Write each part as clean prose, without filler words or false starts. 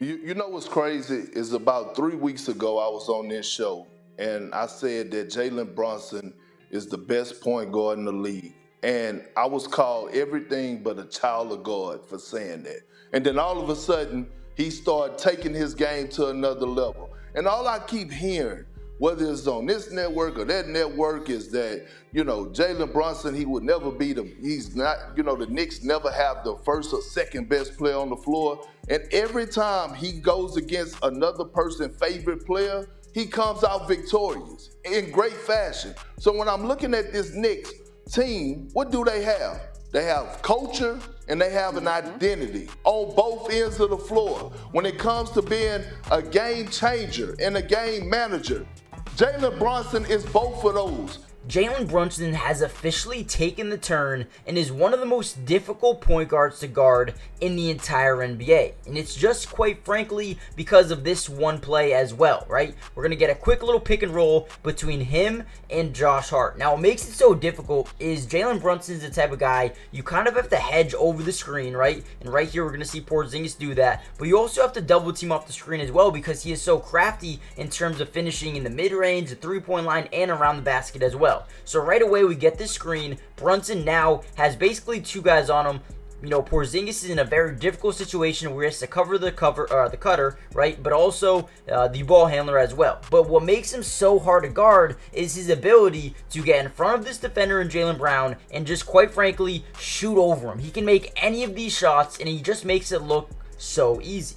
You know what's crazy is about 3 weeks ago I was on this show and I said that Jalen Brunson is the best point guard in the league. And I was called everything but a child of God for saying that. And then all of a sudden, he started taking his game to another level. And all I keep hearing, whether it's on this network or that network, is that, Jalen Brunson, he would never be he's not, the Knicks never have the first or second best player on the floor. And every time he goes against another person's favorite player, he comes out victorious in great fashion. So when I'm looking at this Knicks team, what do they have? They have culture and they have an identity on both ends of the floor. When it comes to being a game changer and a game manager, Jalen Brunson is both of those. Jalen Brunson has officially taken the turn and is one of the most difficult point guards to guard in the entire NBA. And it's just quite frankly because of this one play as well, right? We're going to get a quick little pick and roll between him and Josh Hart. Now, what makes it so difficult is Jalen Brunson is the type of guy you kind of have to hedge over the screen, right? And right here, we're going to see Porzingis do that. But you also have to double team off the screen as well because he is so crafty in terms of finishing in the mid-range, the three-point line, and around the basket as well. So right away, we get this screen. Brunson now has basically two guys on him. Porzingis is in a very difficult situation where he has to cover the cutter, right? But also the ball handler as well. But what makes him so hard to guard is his ability to get in front of this defender in Jaylen Brown and just quite frankly shoot over him. He can make any of these shots and he just makes it look so easy.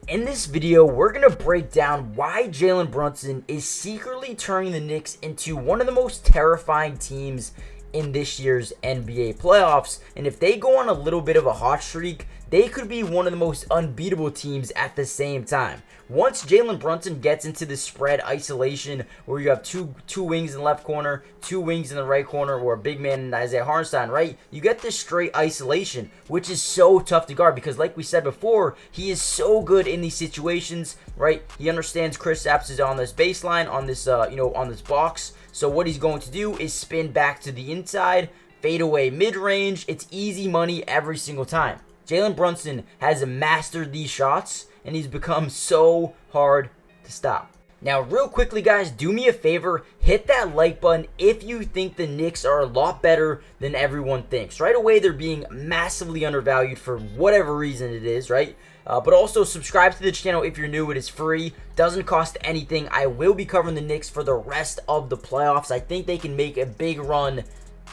In this video, we're going to break down why Jalen Brunson is secretly turning the Knicks into one of the most terrifying teams in this year's NBA playoffs. And if they go on a little bit of a hot streak, they could be one of the most unbeatable teams at the same time. Once Jalen Brunson gets into the spread isolation where you have two wings in the left corner, two wings in the right corner, or a big man in Isaiah Hartenstein, right? You get this straight isolation, which is so tough to guard because like we said before, he is so good in these situations, right? He understands Kristaps is on this baseline, on this, on this box. So what he's going to do is spin back to the inside, fade away mid-range. It's easy money every single time. Jalen Brunson has mastered these shots, and he's become so hard to stop. Now, real quickly, guys, do me a favor. Hit that like button if you think the Knicks are a lot better than everyone thinks. Right away, they're being massively undervalued for whatever reason it is, right? But also, subscribe to the channel if you're new. It is free. Doesn't cost anything. I will be covering the Knicks for the rest of the playoffs. I think they can make a big run.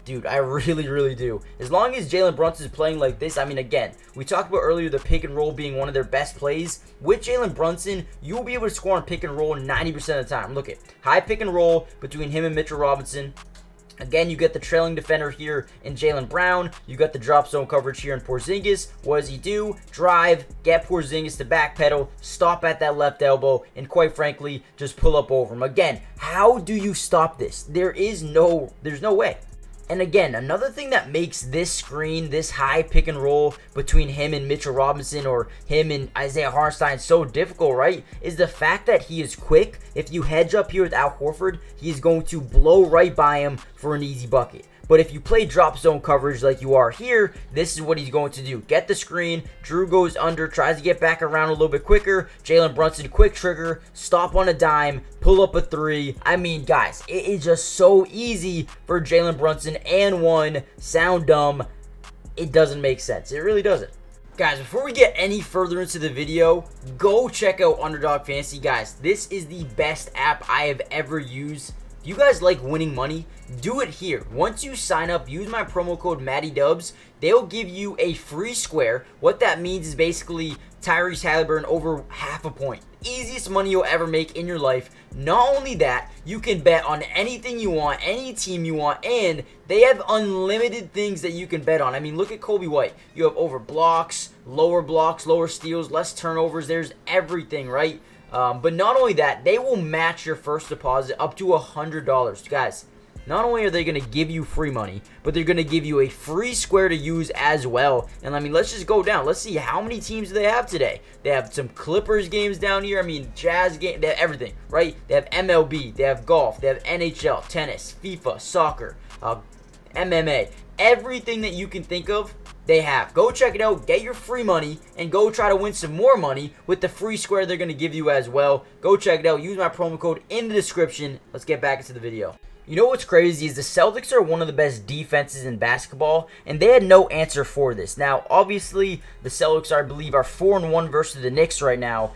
Dude, I really, really do. As long as Jalen Brunson is playing like this, I mean, again, we talked about earlier the pick and roll being one of their best plays. With Jalen Brunson, you will be able to score on pick and roll 90% of the time. Look at high pick and roll between him and Mitchell Robinson. Again, you get the trailing defender here in Jaylen Brown. You got the drop zone coverage here in Porzingis. What does he do? Drive, get Porzingis to backpedal, stop at that left elbow, and quite frankly, just pull up over him. Again, how do you stop this? There's no way. And again, another thing that makes this screen, this high pick and roll between him and Mitchell Robinson or him and Isaiah Hartenstein so difficult, right, is the fact that he is quick. If you hedge up here with Al Horford, he is going to blow right by him for an easy bucket. But if you play drop zone coverage like you are here, this is what he's going to do. Get the screen. Drew goes under, tries to get back around a little bit quicker. Jalen Brunson, quick trigger, stop on a dime, pull up a three. I mean, guys, it is just so easy for Jalen Brunson and one. Sound dumb. It doesn't make sense. It really doesn't. Guys, before we get any further into the video, go check out Underdog Fantasy. Guys, this is the best app I have ever used. If you guys like winning money, do it here. Once you sign up, use my promo code MattyDubs. They'll give you a free square. What that means is basically Tyrese Halliburton over half a point. Easiest money you'll ever make in your life. Not only that, you can bet on anything you want, any team you want, and they have unlimited things that you can bet on. I mean, look at Kobe White. You have over blocks, lower steals, less turnovers. There's everything, right? But not only that, they will match your first deposit up to $100. Guys, not only are they going to give you free money, but they're going to give you a free square to use as well. And I mean, let's just go down. Let's see how many teams do they have today. They have some Clippers games down here. I mean, Jazz game. They have everything, right? They have MLB. They have golf. They have NHL, tennis, FIFA, soccer, MMA. Everything that you can think of they have. Go check it out, get your free money, and go try to win some more money with the free square they're going to give you as well. Go check it out. Use my promo code in the description. Let's get back into the video. You know what's crazy is the Celtics are one of the best defenses in basketball, and they had no answer for this. Now, obviously, the Celtics, I believe, are 4-1 versus the Knicks right now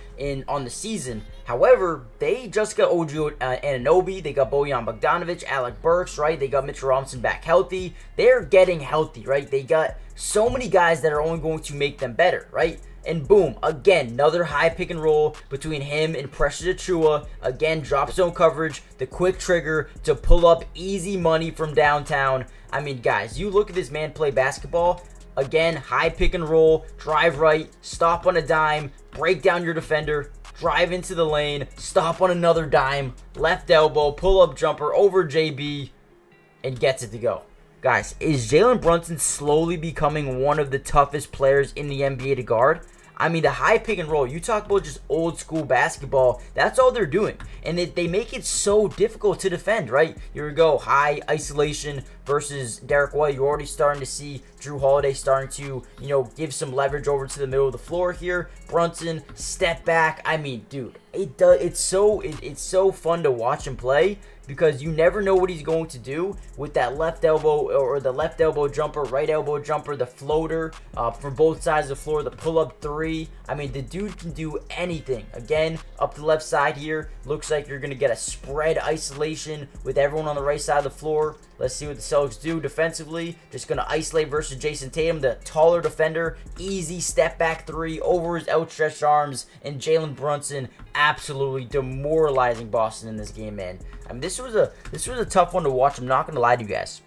on the season. However, they just got OG Anunoby, they got Bojan Bogdanovic, Alec Burks, right? They got Mitchell Robinson back healthy. They're getting healthy, right? They got so many guys that are only going to make them better, right? And boom, again, another high pick and roll between him and Precious Achiuwa. Again, drop zone coverage, the quick trigger to pull up easy money from downtown. I mean, guys, you look at this man play basketball. Again, high pick and roll, drive right, stop on a dime, break down your defender, drive into the lane, stop on another dime, left elbow, pull up jumper over JB, and gets it to go. Guys, is Jalen Brunson slowly becoming one of the toughest players in the NBA to guard? I mean, the high pick and roll, you talk about just old school basketball, that's all they're doing. And they make it so difficult to defend, right? Here we go, high isolation versus Derek White. You're already starting to see Drew Holiday starting to, give some leverage over to the middle of the floor here. Brunson, step back. I mean, dude, it's so fun to watch him play, because you never know what he's going to do with that left elbow or the left elbow jumper, right elbow jumper, the floater from both sides of the floor, the pull-up three. I mean, the dude can do anything. Again, up the left side here, looks like you're going to get a spread isolation with everyone on the right side of the floor. Let's see what the Celtics do defensively. Just going to isolate versus Jason Tatum, the taller defender. Easy step back three over his outstretched arms. And Jalen Brunson absolutely demoralizing Boston in this game, man. I mean, this was a tough one to watch. I'm not going to lie to you guys.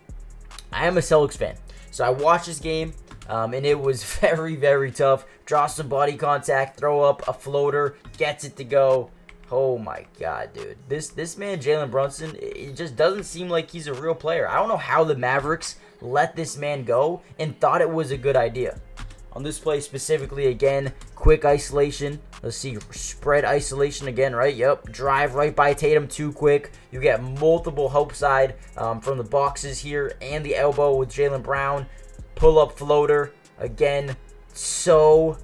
I am a Celtics fan. So I watched this game, and it was very, very tough. Draw some body contact, throw up a floater, gets it to go. Oh my God, dude. This man, Jalen Brunson, it just doesn't seem like he's a real player. I don't know how the Mavericks let this man go and thought it was a good idea. On this play specifically, again, quick isolation. Let's see, spread isolation again, right? Yep, drive right by Tatum too quick. You get multiple help side from the boxes here and the elbow with Jaylen Brown. Pull-up floater. Again, so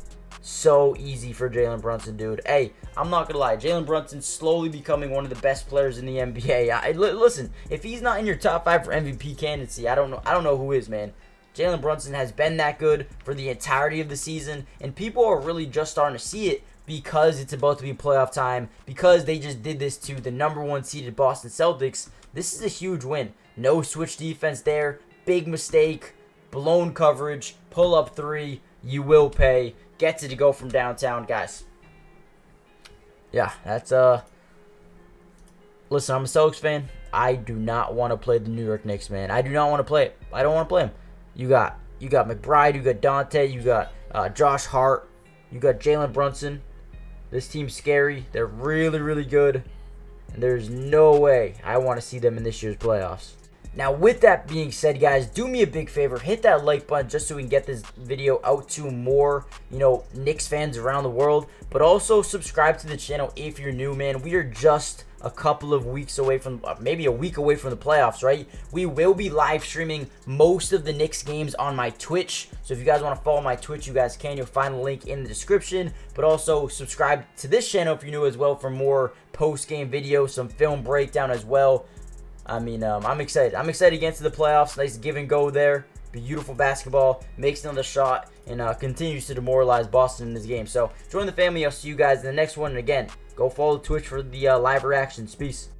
easy for Jalen Brunson, dude. Hey, I'm not gonna lie, Jalen Brunson slowly becoming one of the best players in the NBA. Listen, if he's not in your top 5 for MVP candidacy, I don't know who is, man. Jalen Brunson has been that good for the entirety of the season, and people are really just starting to see it because it's about to be playoff time, because they just did this to the #1 seeded Boston Celtics. This is a huge win. No switch defense there. Big mistake. Blown coverage. Pull up three. You will pay. Gets it to go from downtown, guys. Yeah, that's listen, I'm a Celtics fan. I do not want to play the New York Knicks, man. I do not want to play it. I don't want to play them. You got McBride, you got Dante, you got Josh Hart, you got Jalen Brunson. This team's scary. They're really, really good. And there's no way I want to see them in this year's playoffs. Now, with that being said, guys, do me a big favor. Hit that like button just so we can get this video out to more, Knicks fans around the world. But also subscribe to the channel if you're new, man. We are just a couple of weeks away from, maybe a week away from the playoffs, right? We will be live streaming most of the Knicks games on my Twitch. So if you guys want to follow my Twitch, you guys can. You'll find the link in the description. But also subscribe to this channel if you're new as well for more post-game videos, some film breakdown as well. I mean, I'm excited. I'm excited to get into the playoffs. Nice give and go there. Beautiful basketball. Makes another shot and continues to demoralize Boston in this game. So join the family. I'll see you guys in the next one. And again, go follow Twitch for the live reactions. Peace.